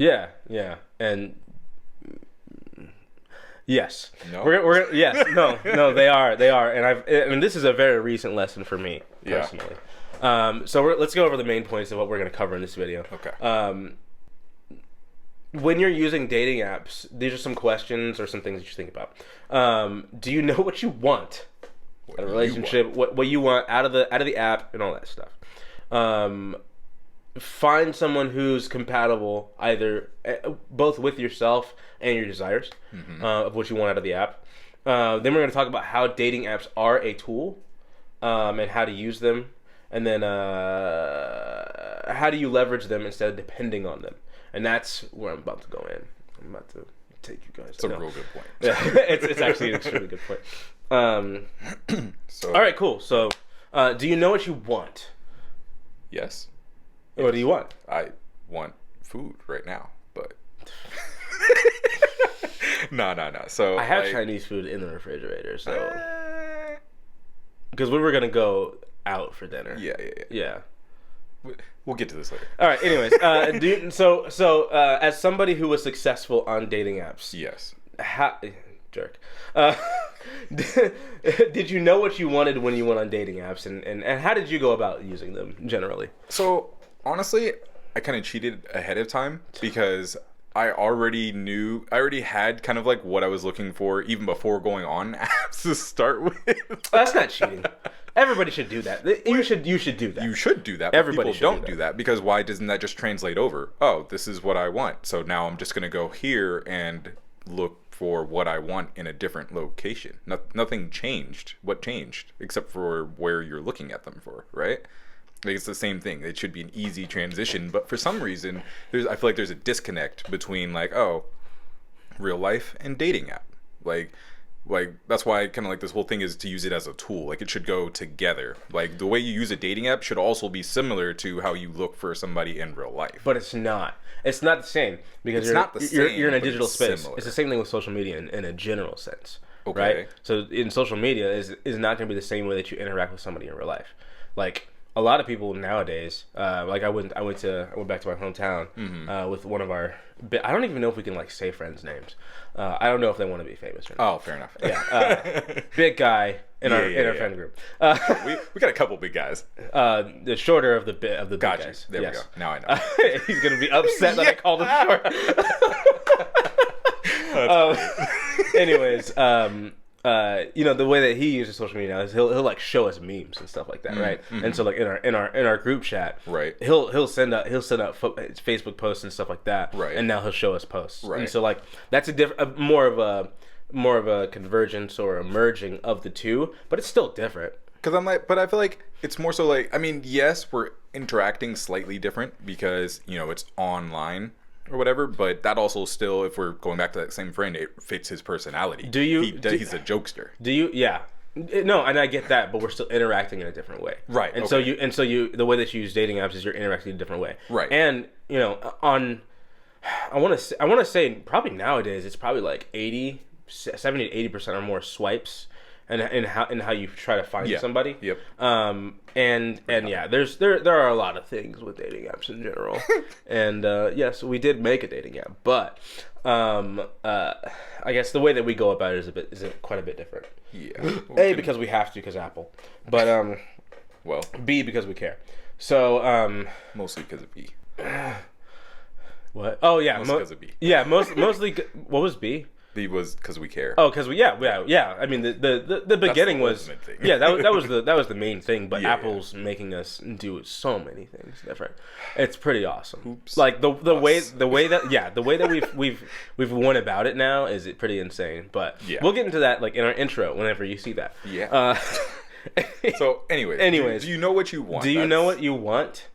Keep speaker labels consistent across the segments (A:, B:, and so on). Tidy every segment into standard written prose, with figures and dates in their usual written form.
A: Yeah, yeah, and yes,
B: No?
A: we're yes, no, they are, and this is a very recent lesson for me personally. So let's go over the main points of what we're going to cover in this video.
B: Okay.
A: When you're using dating apps, these are some questions or some things you should think about. Do you know what you want in a relationship? What you want out of the app and all that stuff. Find someone who's compatible, either both with yourself and your desires of what you want out of the app. Then we're going to talk about how dating apps are a tool and how to use them, and then how do you leverage them instead of depending on them. And that's where I'm about to go in. I'm about to take you guys.
B: It's a real good point.
A: it's actually an extremely good point.
B: So,
A: all right, cool. So, do you know what you want?
B: Yes.
A: What do you want?
B: I want food right now, but no. So
A: I have Chinese food in the refrigerator, so because we were gonna go out for dinner.
B: Yeah. We'll get to this later.
A: All right. Anyways, as somebody who was successful on dating apps,
B: Yes.
A: Jerk. Did you know what you wanted when you went on dating apps, and how did you go about using them generally?
B: So honestly, I kind of cheated ahead of time because I already had kind of like what I was looking for even before going on apps to start with.
A: That's not cheating. Everybody should do that. You should do that.
B: You should do that. But
A: Everybody
B: people
A: should
B: don't do that because why doesn't that just translate over? Oh, this is what I want. So now I'm just going to go here and look for what I want in a different location. Nothing changed. What changed? Except for where you're looking at them for, right? Like it's the same thing. It should be an easy transition, but for some reason, I feel like there's a disconnect between like, oh, real life and dating app. Like that's why kind of like this whole thing is to use it as a tool. Like it should go together. Like the way you use a dating app should also be similar to how you look for somebody in real life.
A: But it's not. It's not the same because you're in a digital space. Similar. It's the same thing with social media in a general sense. Okay. Right? So in social media is not going to be the same way that you interact with somebody in real life. Like a lot of people nowadays, like I went back to my hometown with one of our. I don't even know if we can like say friends' names. I don't know if they want to be famous or not.
B: Oh, fair enough.
A: Yeah, big guy in our friend group.
B: We got a couple big guys.
A: The shorter of the big guys.
B: There we go. Now I know.
A: He's gonna be upset that I called him short. Anyways, the way that he uses social media now is he'll like show us memes and stuff like that, right? And so like in our group chat,
B: right,
A: he'll send out Facebook posts and stuff like that,
B: right,
A: and now he'll show us posts,
B: right,
A: and so like that's more of a convergence or a merging of the two, but it's still different.
B: Because but I feel like it's more so like, I mean, yes, we're interacting slightly different because it's online or whatever, but that also still, if we're going back to that same friend, it fits his personality. He's a jokester.
A: Yeah. No, and I get that, but we're still interacting in a different way.
B: Right.
A: And so the way that you use dating apps is you're interacting in a different way.
B: Right.
A: And, I want to say probably nowadays it's probably like 70 to 80% or more swipes and how you try to find somebody.
B: Yep.
A: And yeah, there are a lot of things with dating apps in general. And yes, we did make a dating app, but I guess the way that we go about it is quite a bit different.
B: Yeah.
A: Because we have to, because Apple. But B, because we care. So
B: mostly because of B.
A: What? Oh yeah,
B: mostly because of B.
A: Yeah, mostly. What was B?
B: B was because we care.
A: Oh, because yeah. I mean, the beginning was
B: thing.
A: that was the main thing. But Apple's making us do so many things different. It's pretty awesome.
B: Oops.
A: Like the way that we've went about it now is pretty insane. But we'll get into that like in our intro whenever you see that.
B: Yeah. So anyways, do you know what you want?
A: Do you know what you want?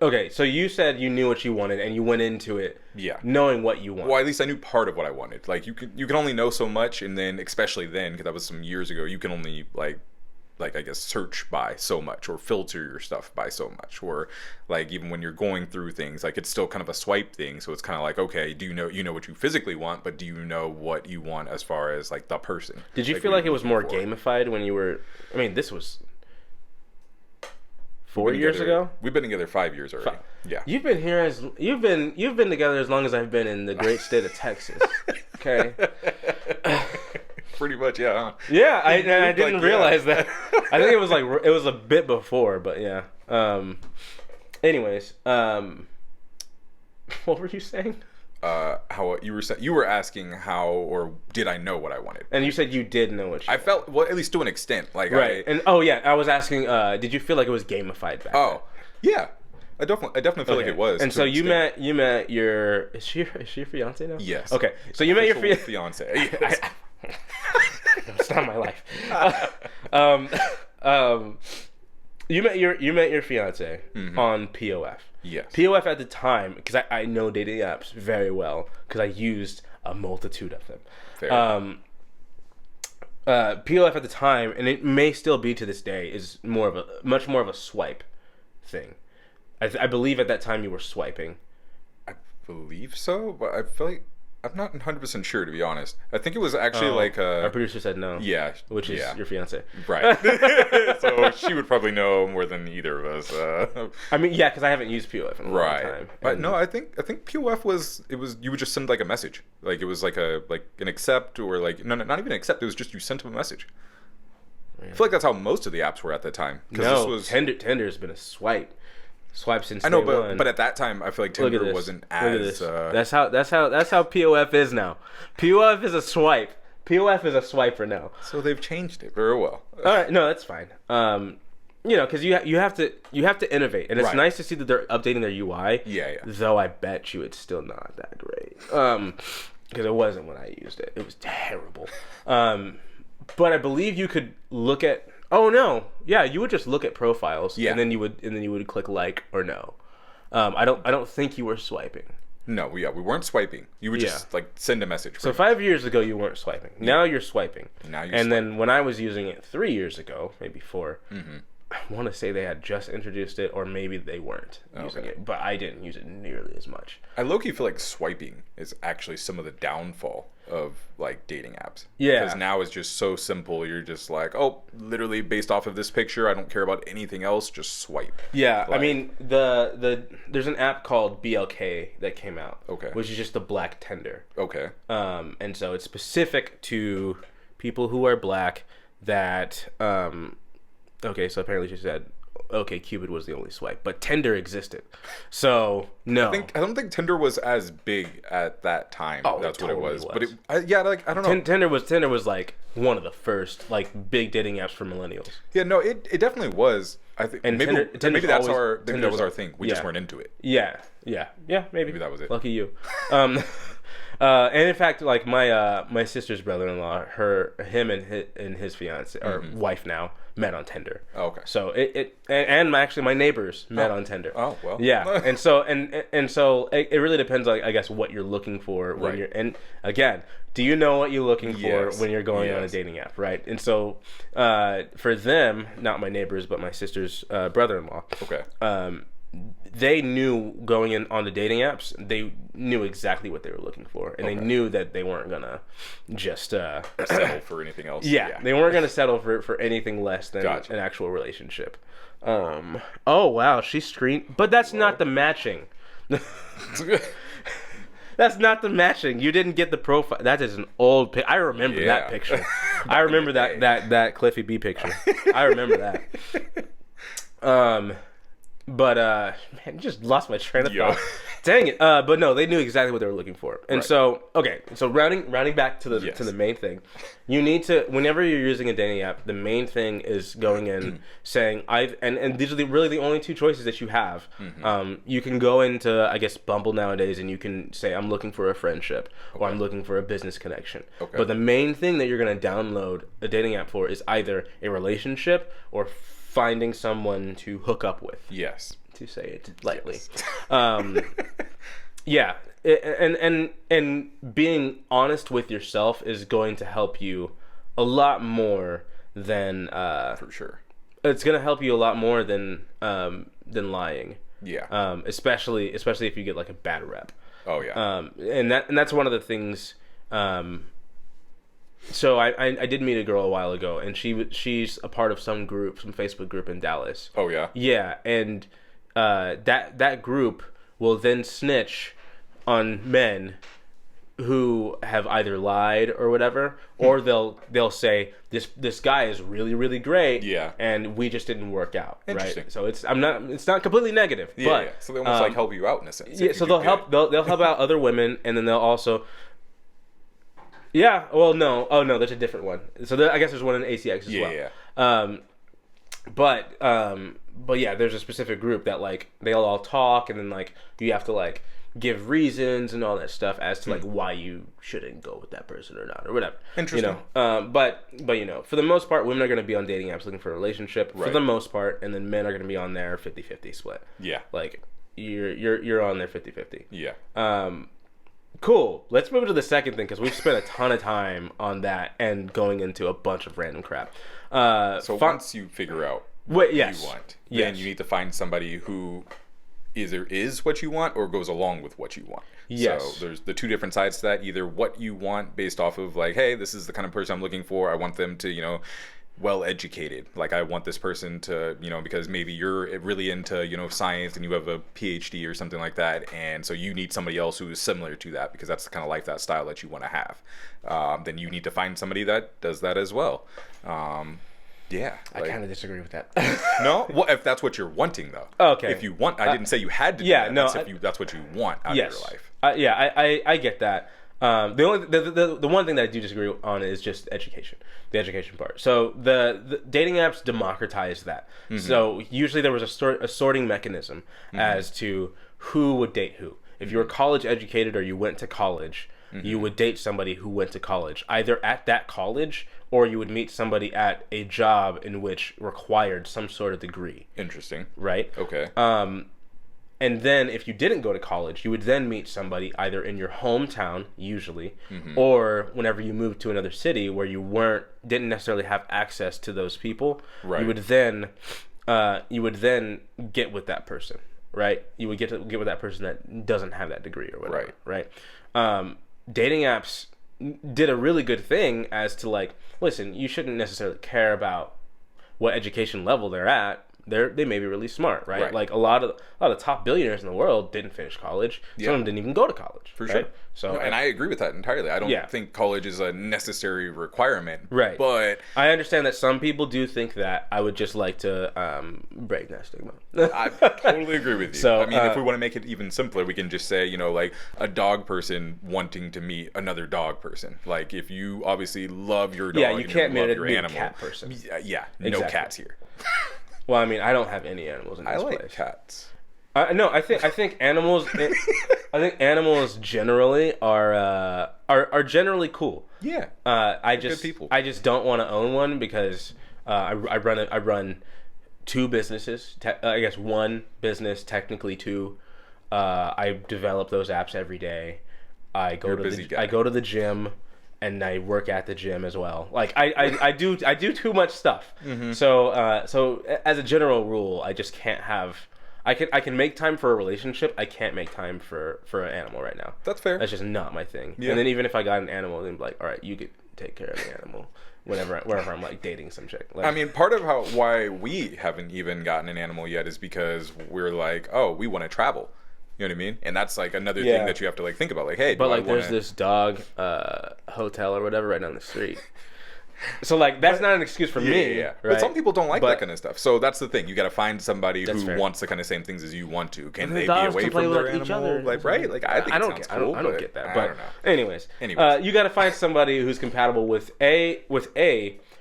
A: Okay, so you said you knew what you wanted, and you went into it knowing what you wanted.
B: Well, at least I knew part of what I wanted. Like, you can only know so much, and then, especially then, because that was some years ago, you can only, like I guess, search by so much, or filter your stuff by so much, or, like, even when you're going through things, like, it's still kind of a swipe thing, so it's kind of like, okay, you know what you physically want, but do you know what you want as far as, like, the person?
A: Did you feel like it was more gamified when you were, I mean, this was 4 years ago.
B: We've been together 5 years already. Yeah.
A: You've been together as long as I've been in the great state of Texas. Okay.
B: Pretty much, yeah. Huh?
A: Yeah, I didn't realize that. I think it was a bit before, but yeah. Anyways, what were you saying?
B: How you were asking how or did I know what I wanted?
A: And you said you did know what you wanted.
B: Felt, well, at least to an extent, like
A: right. I was asking, did you feel like it was gamified back then?
B: Yeah. I definitely feel like it was.
A: And so you met your is she your fiance now?
B: Yes.
A: Okay. So you met your
B: fiance. Yes.
A: It's not my life. You met your fiance on POF.
B: Yes.
A: POF at the time, because I know dating apps very well because I used a multitude of them.
B: Fair.
A: POF at the time, and it may still be to this day, is much more of a swipe thing. I believe at that time you were swiping.
B: I believe so, but I feel like I'm not 100% sure, to be honest. I think it was actually
A: our producer said no.
B: Yeah.
A: Which is your fiance.
B: Right. So she would probably know more than either of us.
A: I mean, yeah, because I haven't used POF in a long time.
B: But no, I think POF was you would just send like a message. Like it was like an accept or like no, not even accept. It was just you sent him a message. Really? I feel like that's how most of the apps were at that time.
A: No, Tinder's been a swipe since
B: I know,
A: day one.
B: but at that time, I feel like Tinder wasn't as.
A: That's how POF is now. POF is a swipe. POF is a swiper now.
B: So they've changed it very well.
A: All right, no, that's fine. Because you have to innovate, and it's nice to see that they're updating their UI.
B: Yeah.
A: Though I bet you it's still not that great. Because it wasn't when I used it. It was terrible. But I believe you could look at. Oh no! Yeah, you would just look at profiles, and then you would click like or no. I don't think you were swiping.
B: No, we weren't swiping. You would just like send a message.
A: So 5 years ago you weren't swiping. Now you're swiping. Then when I was using it 3 years ago, maybe 4, I want to say they had just introduced it, or maybe they weren't using it, but I didn't use it nearly as much.
B: I low-key feel like swiping is actually some of the downfall of like dating apps.
A: Yeah.
B: Because now it's just so simple. You're just like, oh, literally based off of this picture, I don't care about anything else. Just swipe.
A: Yeah, like, I mean there's an app called BLK that came out.
B: Okay.
A: Which is just the black Tinder.
B: Okay.
A: And so it's specific to people who are black that okay, so apparently she said, okay, Cupid was the only swipe, but Tinder existed. So, no.
B: I don't think Tinder was as big at that time.
A: Oh,
B: that's
A: totally
B: what it was.
A: was.
B: But I don't know.
A: Tinder was like one of the first like big dating apps for millennials.
B: Yeah, no, it definitely was. I think maybe that was our thing. We just weren't into it.
A: Yeah, maybe.
B: Maybe that was it.
A: Lucky you. And in fact, like my sister's brother-in-law, him and his fiance or wife now met on Tinder.
B: Oh, okay.
A: So and actually my neighbors met on Tinder.
B: Oh well.
A: Yeah, and so it really depends, like I guess, what you're looking for when you're. And again, do you know what you're looking for when you're going on a dating app, right? And so for them, not my neighbors, but my sister's brother-in-law.
B: Okay.
A: They knew going in on the dating apps, they knew exactly what they were looking for, and they knew that they weren't gonna just
B: settle for anything else.
A: Yeah, they weren't gonna settle for anything less than an actual relationship. Oh wow, she screened, but that's not the matching. That's not the matching. You didn't get the profile. That is an old pic. I remember that picture. I remember that Cliffy B picture. I remember that. But man, just lost my train of thought. Dang it. But no, they knew exactly what they were looking for. And so rounding back to the main thing, you need to, whenever you're using a dating app, the main thing is going in saying and these are really the only two choices that you have. You can go into, I guess, Bumble nowadays, and you can say, I'm looking for a friendship or I'm looking for a business connection. Okay. But the main thing that you're going to download a dating app for is either a relationship or finding someone to hook up with.
B: Yes.
A: To say it lightly. Yeah. And being honest with yourself is going to help you a lot more than
B: for sure.
A: It's going to help you a lot more than lying.
B: Yeah.
A: Especially if you get like a bad rep.
B: Oh yeah.
A: And that's one of the things So I did meet a girl a while ago, and she's a part of some Facebook group in Dallas.
B: Oh yeah.
A: Yeah, and that group will then snitch on men who have either lied or whatever, or they'll say this guy is really, really great,
B: yeah,
A: and we just didn't work out.
B: Interesting.
A: Right? So it's not completely negative,
B: yeah,
A: but
B: yeah. So they almost like help you out in a sense.
A: Yeah, so they'll help out other women, and then they'll also. Yeah. Well, no. Oh no, there's a different one. So I guess there's one in ACX as well.
B: Yeah.
A: But yeah, there's a specific group that like they'll all talk, and then like you have to like give reasons and all that stuff as to like why you shouldn't go with that person or not or whatever.
B: Interesting.
A: But for the most part, women are going to be on dating apps looking for a relationship for the most part, and then men are going to be on their 50-50 split.
B: Yeah.
A: Like you're on their 50-50.
B: Yeah.
A: Cool. Let's move to the second thing because we've spent a ton of time on that and going into a bunch of random crap.
B: Once you figure out what you want, then you need to find somebody who either is what you want or goes along with what you want.
A: Yes.
B: So there's the two different sides to that. Either what you want based off of like, hey, this is the kind of person I'm looking for. I want them to, well educated. Like I want this person to, because maybe you're really into, science and you have a PhD or something like that. And so you need somebody else who is similar to that because that's the kind of life, that style that you want to have. Then you need to find somebody that does that as well. Yeah,
A: I kind of disagree with that.
B: No, well, if that's what you're wanting, though.
A: Okay.
B: If you want, I didn't say you had to. Do that.
A: No.
B: That's what you want out of your life.
A: I get that. The one thing that I do disagree on is just education, the education part. So the dating apps democratize that. Mm-hmm. So usually there was a sorting mechanism as to who would date who. If you were college educated or you went to college, you would date somebody who went to college, either at that college or you would meet somebody at a job in which required some sort of degree.
B: Interesting.
A: Right?
B: Okay.
A: And then if you didn't go to college, you would then meet somebody either in your hometown, usually, or whenever you moved to another city where you didn't necessarily have access to those people. Right. You would then get with that person, right? You would get with that person that doesn't have that degree or whatever, right? Dating apps did a really good thing as to like, listen, you shouldn't necessarily care about what education level they're at. They may be really smart, right? Like a lot of the top billionaires in the world didn't finish college. Some of them didn't even go to college.
B: For sure. So, and I agree with that entirely. I don't think college is a necessary requirement.
A: Right.
B: But
A: I understand that some people do think that. I would just like to break that stigma.
B: I totally agree with you. So, I mean, if we want to make it even simpler, we can just say, like a dog person wanting to meet another dog person. Like if you obviously love your dog,
A: you can't meet
B: your animal.
A: Cat person.
B: Yeah, no cats here.
A: Well, I mean, I don't have any animals in this place.
B: I like cats.
A: No, I think animals. I think animals generally are generally cool.
B: Yeah.
A: Good people. I just don't want to own one because I run two businesses. I guess one business, technically two. I develop those apps every day. I go to the gym. And I work at the gym as well. Like I do too much stuff. So as a general rule, I just can't have. I can make time for a relationship. I can't make time for an animal right now.
B: That's fair.
A: That's just not my thing. Yeah. And then even if I got an animal, then be like, all right, you could take care of the animal. Wherever I'm like dating some chick. Like,
B: I mean, part of why we haven't even gotten an animal yet is because we're like, oh, we want to travel. You know what I mean? And that's like another thing that you have to like think about. Like, hey,
A: but like there's this dog hotel or whatever right down the street. So like that's not an excuse for me. Yeah. Right?
B: But some people don't like that kind of stuff. So that's the thing. You got to find somebody who wants the kind of same things as you want to. Can they be away from their animal? Each other. Like right? Like I think I don't get that. But I don't know. Anyways, you got to find somebody who's compatible with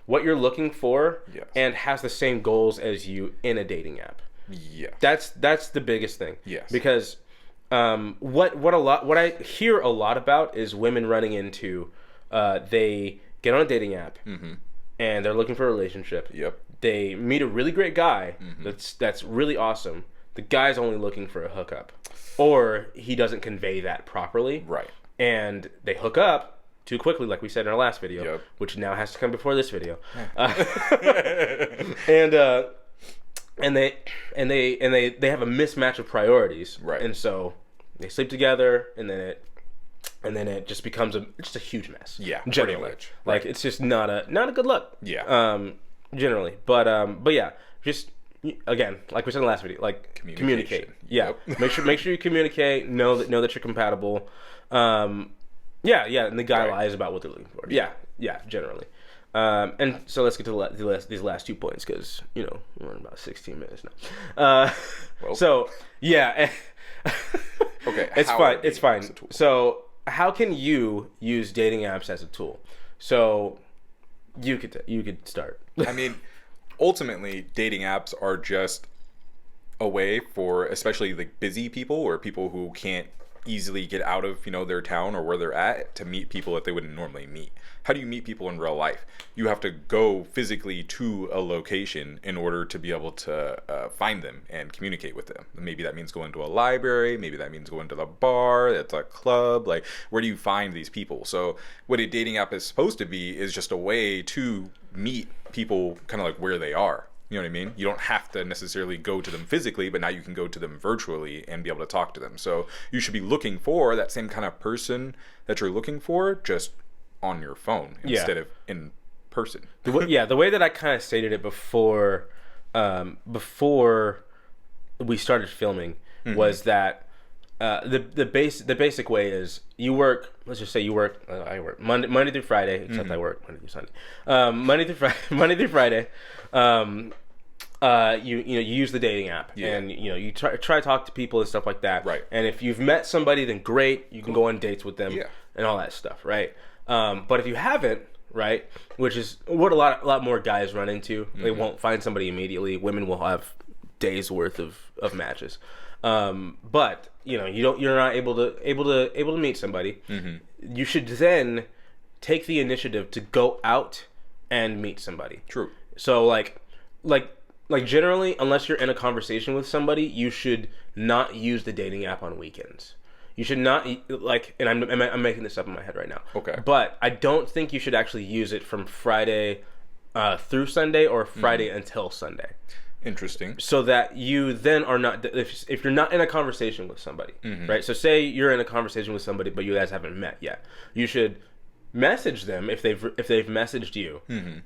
B: what you're looking for and has the same goals as you in a dating app. Yeah.
A: That's the biggest thing.
B: Yes.
A: Because what I hear a lot about is women running into they get on a dating app and they're looking for a relationship.
B: Yep.
A: They meet a really great guy that's really awesome. The guy's only looking for a hookup, or he doesn't convey that properly.
B: Right.
A: And they hook up too quickly, like we said in our last video, which now has to come before this video. And they have a mismatch of priorities,
B: right?
A: And so they sleep together, and then and then it just becomes just a huge mess.
B: Yeah,
A: generally, like it's just not a good look.
B: Yeah,
A: generally, but yeah, just again, like we said in the last video, like communicate. Yeah, yep. make sure you communicate. Know that you're compatible. And the guy lies about what they're looking for. Yeah, generally. And so let's get to these last 2 points because we're in about 16 minutes now. So yeah,
B: okay,
A: it's fine. So how can you use dating apps as a tool? So you could start.
B: I mean, ultimately, dating apps are just a way for especially like busy people or people who can't easily get out of their town or where they're at to meet people that they wouldn't normally meet. How do you meet people in real life? You have to go physically to a location in order to be able to find them and communicate with them. Maybe that means going to a library, maybe that means going to the bar, it's a club. Like, where do you find these people? So what a dating app is supposed to be is just a way to meet people kind of like where they are. You know what I mean? You don't have to necessarily go to them physically, but now you can go to them virtually and be able to talk to them. So you should be looking for that same kind of person that you're looking for, just on your phone instead of in person.
A: The way that I kind of stated it before we started filming was that the basic way is you work. Let's just say you work. I work Monday through Friday, except I work Monday through Sunday. Monday through Friday. You use the dating app and you try to talk to people and stuff like that.
B: Right.
A: And if you've met somebody, then great. You can go on dates with them and all that stuff. Right. But if you haven't, right, which is what a lot more guys run into, they won't find somebody immediately. Women will have days worth of matches. But you're not able to meet somebody. You should then take the initiative to go out and meet somebody.
B: True.
A: So like generally, unless you're in a conversation with somebody, you should not use the dating app on weekends. You should not and I'm making this up in my head right now.
B: Okay.
A: But I don't think you should actually use it from Friday through Sunday or Friday until Sunday.
B: Interesting.
A: So that you then are not, if you're not in a conversation with somebody, right? So say you're in a conversation with somebody, but you guys haven't met yet. You should message them if they've messaged you,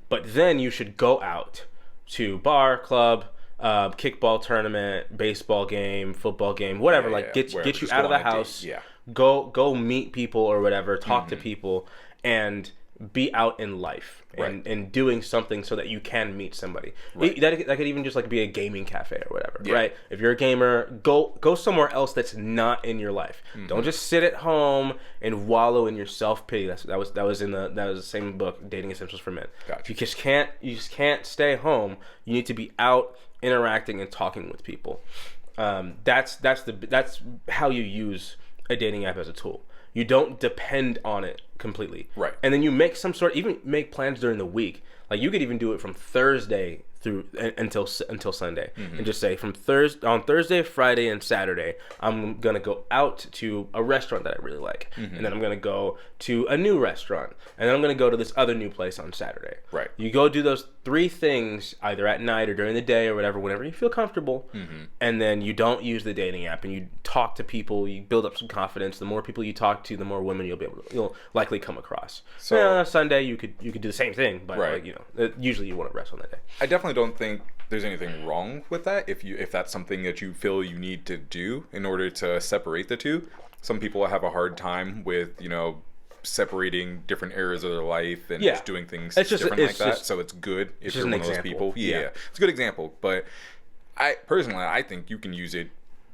A: but then you should go out to bar, club, kickball tournament, baseball game, football game, whatever. Get you out of the house. Go meet people or whatever. Talk to people and be out in life and doing something so that you can meet somebody. That could even just be a gaming cafe or whatever, right? If you're a gamer, go somewhere else that's not in your life. Don't just sit at home and wallow in your self-pity. That was the same book, Dating Essentials for Men.
B: Gotcha.
A: You just can't stay home. You need to be out interacting and talking with people. That's how you use a dating app as a tool. You don't depend on it completely.
B: Right.
A: And then you even make plans during the week. Like you could even do it from Thursday through until Sunday, and just say on Thursday, Friday, and Saturday, I'm gonna go out to a restaurant that I really like, and then I'm gonna go to a new restaurant, and then I'm gonna go to this other new place on Saturday.
B: Right.
A: You go do those 3 things either at night or during the day or whatever, whenever you feel comfortable, and then you don't use the dating app, and you talk to people. You build up some confidence. The more people you talk to, the more women you'll likely come across. So Sunday you could do the same thing, but usually you want to rest on that day.
B: I definitely don't think there's anything wrong with that if that's something that you feel you need to do in order to separate the two. Some people have a hard time with separating different areas of their life and just doing things different like that. So it's good if you're one of those people. Yeah, it's a good example. But I think you can use it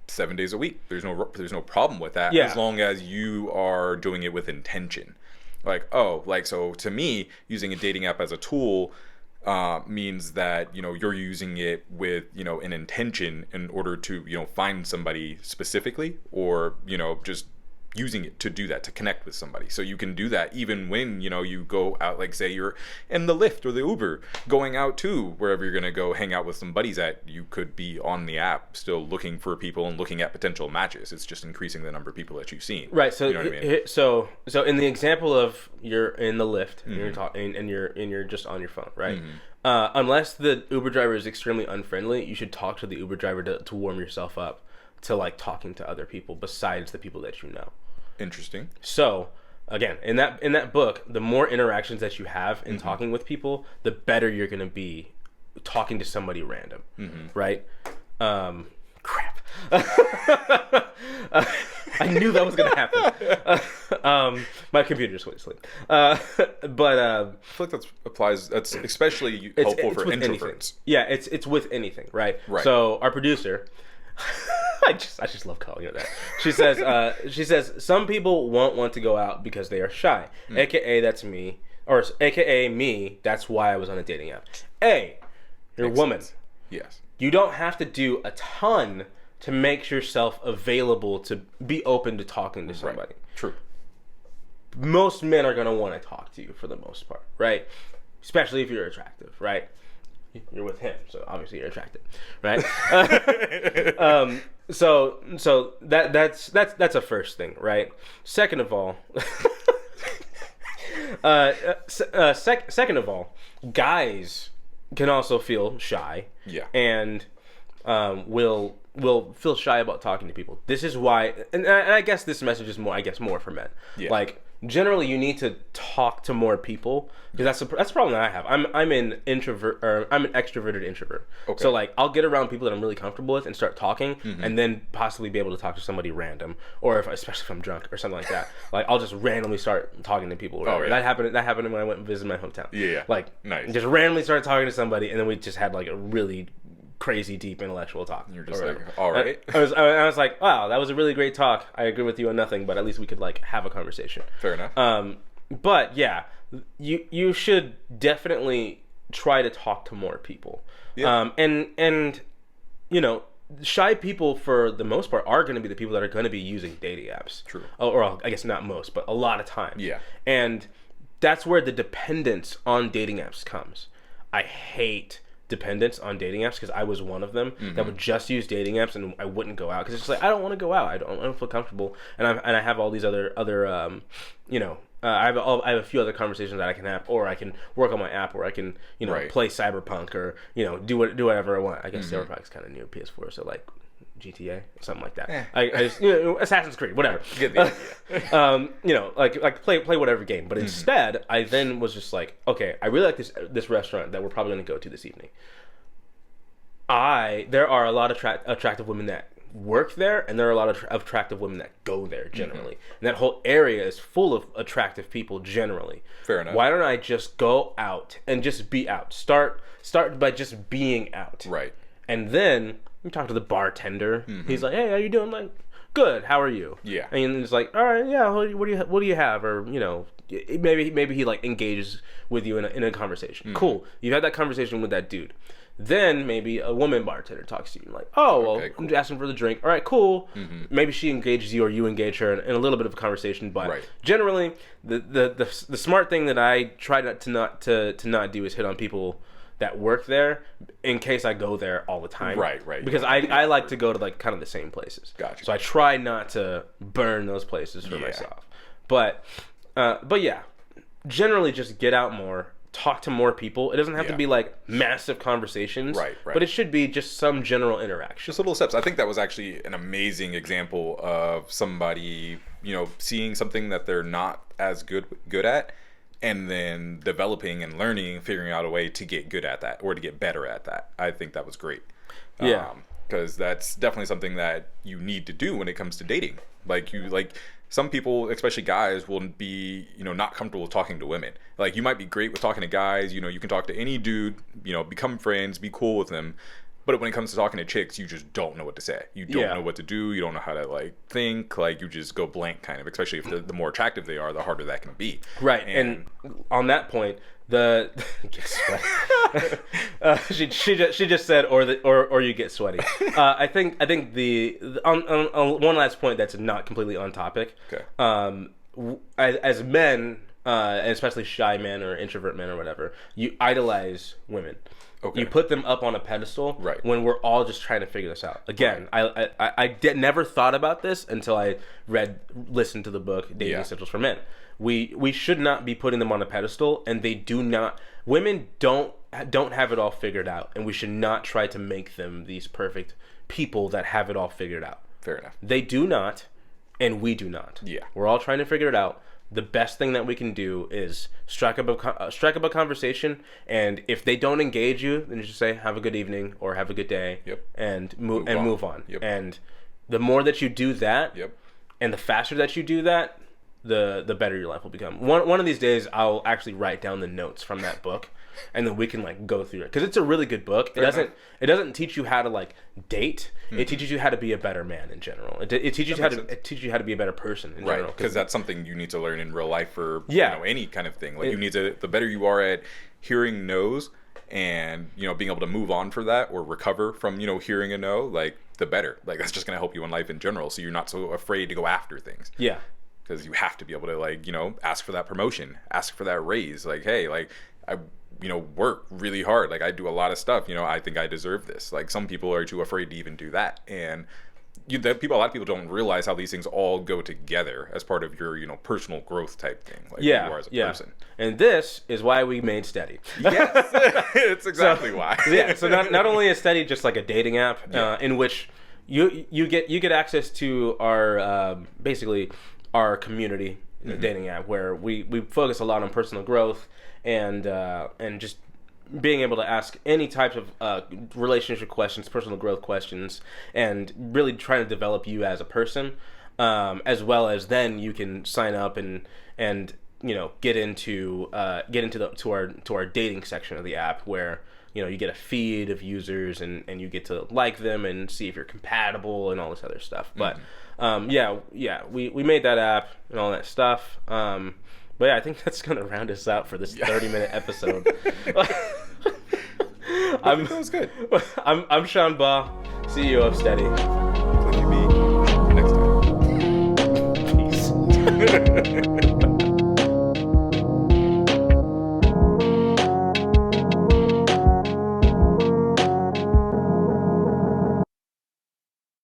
B: 7 days a week. There's no problem with that as long as you are doing it with intention. So to me, using a dating app as a tool means that you're using it with an intention in order to find somebody specifically, or just using it to do that, to connect with somebody. So you can do that even when you go out, like say you're in the Lyft or the Uber going out to wherever you're gonna go hang out with some buddies at. You could be on the app still looking for people and looking at potential matches. It's just increasing the number of people that you've seen.
A: Right. So what I mean? So in the example of you're in the Lyft and you're talking and you're just on your phone, right? Unless the Uber driver is extremely unfriendly, you should talk to the Uber driver to warm yourself up to talking to other people besides the people that you know.
B: Interesting.
A: So, again, in that book, the more interactions that you have in talking with people, the better you're going to be talking to somebody random, right? Crap. I knew that was going to happen. My computer just went to sleep. But
B: I feel like that's especially helpful for introverts.
A: Anything. Yeah, it's with anything, right?
B: Right.
A: So our producer, I just love calling her that. She says some people won't want to go out because they are shy. AKA that's me, or AKA me. That's why I was on a dating app. You're a woman.
B: Yes.
A: You don't have to do a ton to make yourself available to be open to talking to somebody.
B: Right. True.
A: Most men are going to want to talk to you for the most part, right? Especially if you're attractive, right? You're with him, so obviously you're attractive, right? So that's a first thing, right? Second of all, second of all, guys can also feel shy, and will feel shy about talking to people. This is why, and I guess this message is more for men.
B: Yeah.
A: Like, generally, you need to talk to more people, because that's the problem that I have. I'm an extroverted introvert.
B: Okay.
A: So like, I'll get around people that I'm really comfortable with and start talking, and then possibly be able to talk to somebody random, or especially if I'm drunk or something like that. Like, I'll just randomly start talking to people.
B: Oh, yeah.
A: That happened when I went and visited my hometown.
B: Yeah.
A: Like,
B: nice.
A: Just randomly started talking to somebody, and then we just had like a really crazy, deep intellectual talk.
B: You're just like, all right.
A: I was like, wow, that was a really great talk. I agree with you on nothing, but at least we could like have a conversation.
B: Fair enough.
A: But yeah, you should definitely try to talk to more people.
B: Yeah.
A: And you know, shy people for the most part are going to be the people that are going to be using dating apps.
B: True.
A: Or I guess not most, but a lot of times.
B: Yeah.
A: And that's where the dependence on dating apps comes. I hate dependence on dating apps, because I was one of them that would just use dating apps, and I wouldn't go out because it's just like, I don't want to go out. I don't feel comfortable, and I have all these other you know, I have a few other conversations that I can have, or I can work on my app, or I can, you know, play Cyberpunk, or, you know, do whatever I want. I guess Cyberpunk's kind of new PS4, so like GTA, something like that. I just, you know, Assassin's Creed, whatever.
B: Get the idea.
A: You know, like play whatever game. But instead, I then was just like, okay, I really like this restaurant that we're probably going to go to this evening. There are a lot of attractive women that work there, and there are a lot of attractive women that go there generally. And that whole area is full of attractive people generally.
B: Fair enough.
A: Why don't I just go out and just be out? Start by just being out.
B: Right.
A: And then you talk to the bartender. He's like, "Hey, how you doing?" I'm like, "Good. How are you?"
B: Yeah.
A: And it's like, "All right, yeah. What do you have?" Or, you know, maybe he like engages with you in a conversation. Cool. You've had that conversation with that dude. Then maybe a woman bartender talks to you, like, "Oh, well, okay, cool. I'm asking for the drink. All right, cool." Maybe she engages you, or you engage her in a little bit of a conversation. But generally, the smart thing that I try to not do is hit on people that work there, in case I go there all the time. Right. Because I like to go to like kind of the same places.
B: Gotcha.
A: So I try not to burn those places for myself. But yeah, generally just get out more. Talk to more people. It doesn't have to be like massive conversations, right? But it should be just some general interaction.
B: Just little steps. I think that was actually an amazing example of somebody, you know, seeing something that they're not as good at, and then developing and learning, figuring out a way to get good at that or to get better at that. I think that was great.
A: Yeah.
B: Because that's definitely something that you need to do when it comes to dating. Some people, especially guys, will be, you know, not comfortable with talking to women. Like, you might be great with talking to guys, you know, you can talk to any dude, you know, become friends, be cool with them. But when it comes to talking to chicks, you just don't know what to say. You don't know what to do. You don't know how to, like, think. Like, you just go blank, kind of. Especially if the more attractive they are, the harder that can be.
A: Right. And on that point, she just said, or you get sweaty. I think on one last point that's not completely on topic.
B: Okay.
A: As men, and especially shy men or introvert men or whatever, you idolize women. Okay. You put them up on a pedestal, when we're all just trying to figure this out. Again, I never thought about this until I listened to the book Dating Essentials for Men. We should not be putting them on a pedestal, and they do not. Women don't have it all figured out, and we should not try to make them these perfect people that have it all figured out.
B: Fair enough.
A: They do not, and we do not.
B: Yeah.
A: We're all trying to figure it out. The best thing that we can do is strike up a conversation, and if they don't engage you, then you just say have a good evening or have a good day, and move on.
B: Yep.
A: And the more that you do that,
B: yep.
A: and the faster that you do that, the better your life will become. One of these days, I'll actually write down the notes from that book, and then we can like go through it, because it's a really good book. It doesn't teach you how to like date. Mm-hmm. It teaches you how to be a better man in general. It teaches you how to be a better person in general.
B: Because that's something you need to learn in real life for any kind of thing. Like you need to, the better you are at hearing no's and being able to move on for that or recover from hearing a no, like the better. Like that's just going to help you in life in general. So you're not so afraid to go after things.
A: Yeah.
B: Because you have to be able to like ask for that promotion, ask for that raise. Like hey, like I work really hard. Like I do a lot of stuff. I think I deserve this. Like some people are too afraid to even do that. And a lot of people don't realize how these things all go together as part of your, personal growth type thing. Like who you are as a person.
A: And this is why we made Steady.
B: Yes, it's exactly why.
A: Yeah. So not only is Steady just like a dating app in which you get access to our basically our community dating app, where we focus a lot on personal growth and just being able to ask any types of relationship questions, personal growth questions, and really trying to develop you as a person, as well as then you can sign up and get into our dating section of the app, where you get a feed of users and you get to like them and see if you're compatible and all this other stuff. But we made that app and all that stuff. But yeah, I think that's going to round us out for this 30-minute episode.
B: That was good.
A: I'm Shawn Baugh, CEO of Steady.
B: Cliffy B. Next time.
A: Peace.